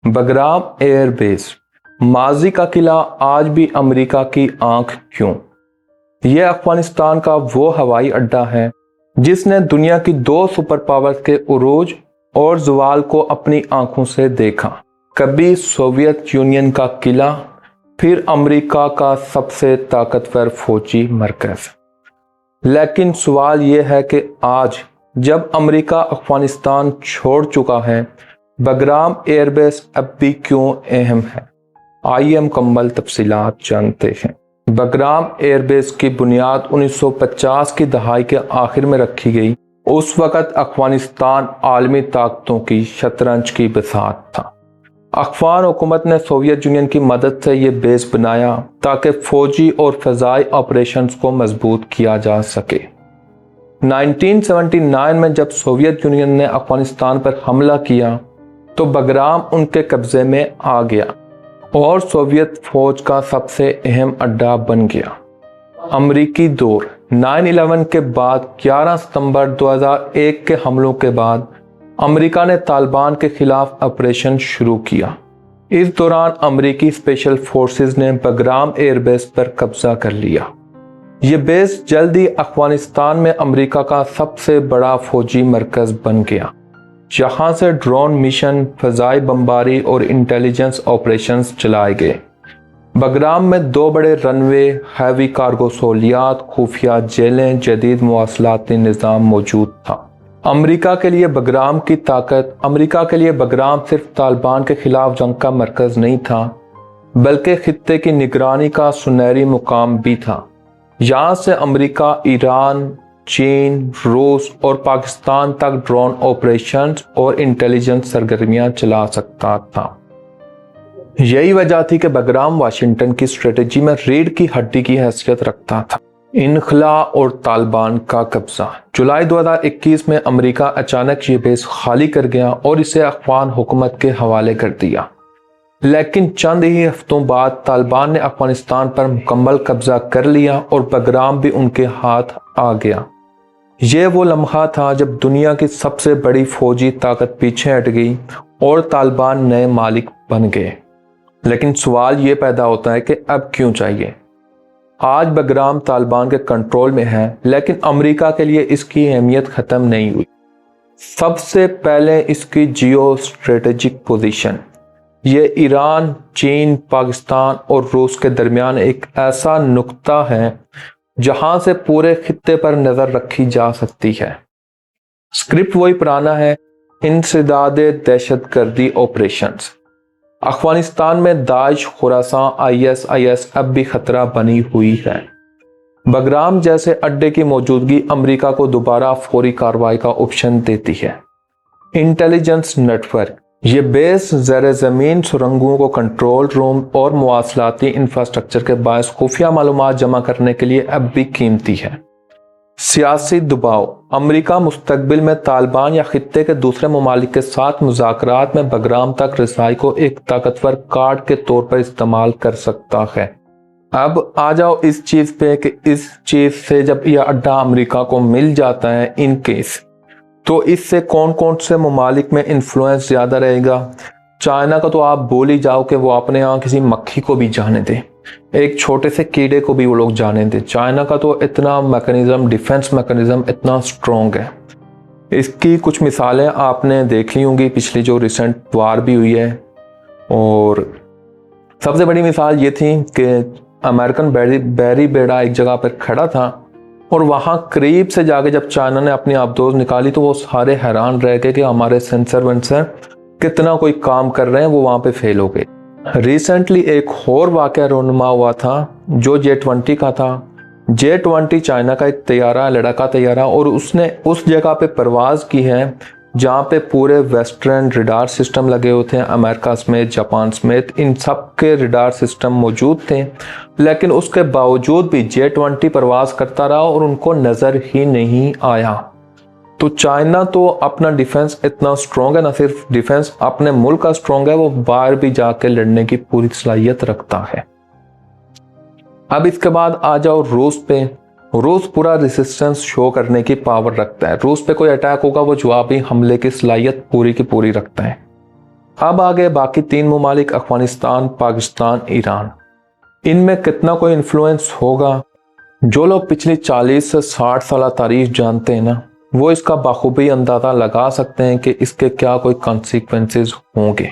Bagram air base, माजी का किला आज भी अमेरिका की आंख क्यों? यह अफगानिस्तान का वो हवाई अड्डा है जिसने दुनिया की दो सुपर पावर्स के उरूज और ज़वाल को अपनी आंखों से देखा। कभी सोवियत यूनियन का किला, फिर अमेरिका का सबसे ताकतवर फौजी मरकज। लेकिन सवाल यह है कि आज जब अमेरिका अफगानिस्तान छोड़ चुका है, बगराम एयरबेस अब भी क्यों अहम है? आइए मुकम्मल तफसीलात जानते हैं। बगराम एयरबेस की बुनियाद 1950 की दहाई के आखिर में रखी गई। उस वक़्त अफगानिस्तान आलमी ताकतों की शतरंज की बिसात था। अफगान हुकूमत ने सोवियत यूनियन की मदद से ये बेस बनाया ताकि फौजी और फ़ज़ाई ऑपरेशंस को मजबूत किया जा सके। 1979 में जब सोवियत यूनियन ने अफगानिस्तान पर हमला किया तो बगराम उनके कब्जे में आ गया और सोवियत फौज का सबसे अहम अड्डा बन गया। अमरीकी दौर 9/11 के बाद 11 सितंबर 2001 के हमलों के बाद अमेरिका ने तालिबान के खिलाफ ऑपरेशन शुरू किया। इस दौरान अमेरिकी स्पेशल फोर्सेस ने बगराम एयरबेस पर कब्जा कर लिया। ये बेस जल्द ही अफगानिस्तान में अमेरिका का सबसे बड़ा फौजी मरकज बन गया, जहां से ड्रोन मिशन, फ़ज़ाई बमबारी और इंटेलिजेंस ऑपरेशंस चलाए गए। बगराम में 2 बड़े रनवे, हैवी कार्गो सहूलियात, खुफिया जेलें, जदीद मवासलाती निज़ाम मौजूद था। अमेरिका के लिए बगराम सिर्फ तालिबान के खिलाफ जंग का मरकज नहीं था, बल्कि खित्ते की निगरानी का सुनहरी मुकाम भी था। यहाँ से अमेरिका ईरान, चीन, रूस और पाकिस्तान तक ड्रोन ऑपरेशंस और इंटेलिजेंस सरगर्मियां चला सकता था। यही वजह थी कि बगराम वाशिंगटन की स्ट्रेटजी में रीढ़ की हड्डी की हैसियत रखता था। इनखला और तालिबान का कब्जा। जुलाई 2021 में अमेरिका अचानक ये बेस खाली कर गया और इसे अफगान हुकूमत के हवाले कर दिया। लेकिन चंद ही हफ्तों बाद तालिबान ने अफगानिस्तान पर मुकम्मल कब्जा कर लिया और बगराम भी उनके हाथ आ गया। ये वो लम्हा था जब दुनिया की सबसे बड़ी फौजी ताकत पीछे हट गई और तालिबान नए मालिक बन गए। लेकिन सवाल ये पैदा होता है कि अब क्यों चाहिए? आज बगराम तालिबान के कंट्रोल में है, लेकिन अमेरिका के लिए इसकी अहमियत ख़त्म नहीं हुई। सबसे पहले इसकी जियो स्ट्रेटेजिक पोजीशन। ये ईरान, चीन, पाकिस्तान और रूस के दरमियान एक ऐसा नुक्ता है जहां से पूरे खित्ते पर नजर रखी जा सकती है। स्क्रिप्ट वही पुराना है, इंसदादे दहशतगर्दी ऑपरेशंस। अफगानिस्तान में दाइश, खुरासान, ISIS अब भी खतरा बनी हुई है। बगराम जैसे अड्डे की मौजूदगी अमेरिका को दोबारा फौरी कार्रवाई का ऑप्शन देती है। Intelligence network. ये बेस ज़ेर ज़मीन सुरंगों को कंट्रोल रूम और मवासलाती इंफ्रास्ट्रक्चर के बायस खुफिया मालूमात जमा करने के लिए अब भी कीमती है। सियासी दबाव। अमेरिका मुस्तकबिल में तालिबान या खित्ते के दूसरे ममालिक के साथ मुज़ाकरात में बगराम तक रसाई को एक ताकतवर कार्ड के तौर पर इस्तेमाल कर सकता है। अब आ जाओ इस चीज़ पे कि इस चीज़ से जब यह अड्डा अमेरिका को मिल जाता है इन केस, तो इससे कौन कौन से ममालिक में इन्फ्लुएंस ज़्यादा रहेगा? चाइना का तो आप बोल ही जाओ कि वो अपने यहाँ किसी मक्खी को भी जाने दे, एक छोटे से कीड़े को भी वो लोग जाने दे। चाइना का तो इतना मैकेनिज्म, डिफेंस मैकेनिज्म इतना स्ट्रॉन्ग है। इसकी कुछ मिसालें आपने देख ली होंगी, पिछली जो रिसेंट वार भी हुई है। और सबसे बड़ी मिसाल ये थी कि अमेरिकन बैरी बेड़ा एक जगह पर खड़ा था और वहाँ करीब से जाके जब चाइना ने अपनी आबदोज निकाली तो वो सारे हैरान रह गए कि हमारे सेंसर वेंसर कितना कोई काम कर रहे हैं, वो वहाँ पे फेल हो गए। रिसेंटली एक और वाक़या रोनुमा हुआ था जो J-20 का था। J-20 चाइना का एक तैयारा, लड़ाका तैयारा, और उसने उस जगह पे परवाज़ की है जहाँ पे पूरे वेस्टर्न रिडार सिस्टम लगे होते हैं, अमेरिका समेत, जापान समेत, इन सब के रिडार सिस्टम मौजूद थे। लेकिन उसके बावजूद भी J-20 परवाज़ करता रहा और उनको नज़र ही नहीं आया। तो चाइना तो अपना डिफेंस इतना स्ट्रॉन्ग है, ना सिर्फ डिफेंस अपने मुल्क का स्ट्रॉन्ग है, वो बाहर भी जाके लड़ने की पूरी सलाहियत रखता है। अब इसके बाद आ जाओ रूस पे। रूस पूरा रेसिस्टेंस शो करने की पावर रखता है। रूस पे कोई अटैक होगा वो जवाबी हमले की सलाहियत पूरी की पूरी रखता है। اب آگے باقی 3 ممالک افغانستان، پاکستان، ایران، ان میں کتنا کوئی انفلوئنس ہوگا؟ جو لوگ پچھلی 40 سے 60 سالہ تاریخ جانتے ہیں نا، وہ اس کا بخوبی اندازہ لگا سکتے ہیں کہ اس کے کیا کوئی کانسیکوینسز ہوں گے۔